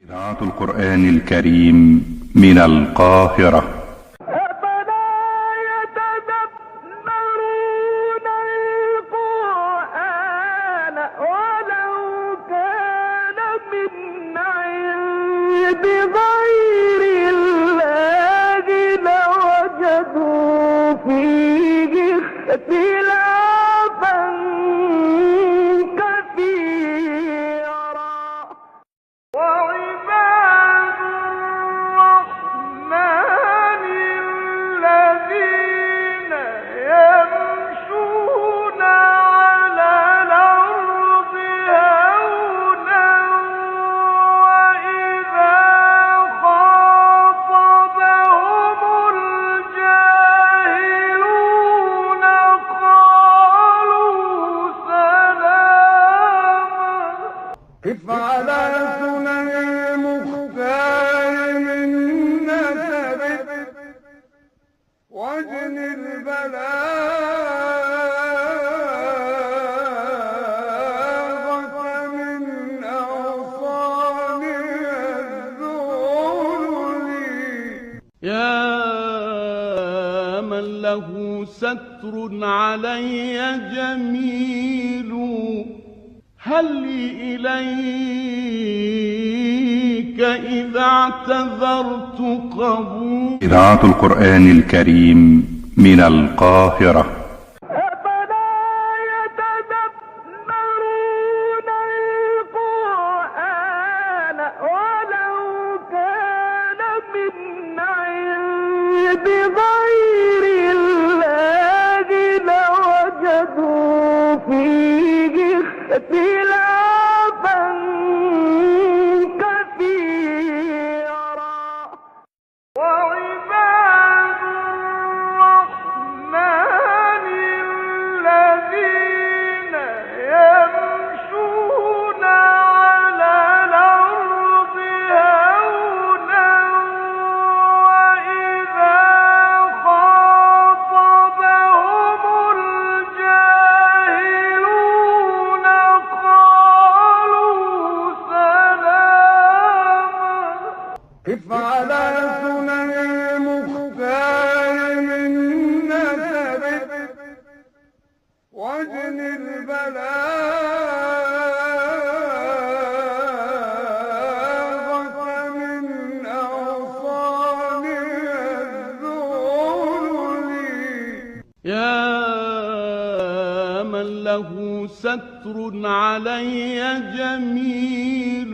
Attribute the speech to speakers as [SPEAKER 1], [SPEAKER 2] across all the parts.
[SPEAKER 1] إذاعة القرآن الكريم من القاهرة.
[SPEAKER 2] أفلا يتدبرون القرآن ولو كان من عند غير الله لوجدوا فيه اختلافا كثيرا. وعباد الرحمن الذين يمشون على الأرض هونا وإذا خاطبهم الجاهلون قالوا سلاما. قف على سنن المختار من نسب وجن البلاغة من أوصان الذل.
[SPEAKER 3] يا من له ستر علي جميل، هل لي إليك إذا اعتذرت قبول.
[SPEAKER 1] إذاعة القرآن الكريم من القاهرة.
[SPEAKER 2] أفلا يتدبرون القرآن ولو كان من عند غير الله لوجدوا فيه اختلافا كثيرا. وعباد الرحمن الذين يمشون على الأرض هونا وإذا خاطبهم الجاهلون قالوا سلاما. قف على سنن المختار من نسب وجن البلاغة من أوصان الذل.
[SPEAKER 3] يا من له ستر علي جميل،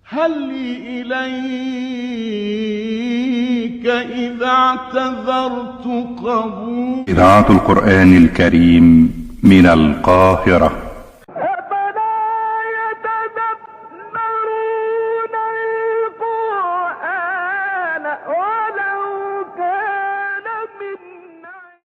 [SPEAKER 3] هل لي إليك إذا اعتذرت قبول.
[SPEAKER 1] إذاعة القرآن الكريم من القاهرة.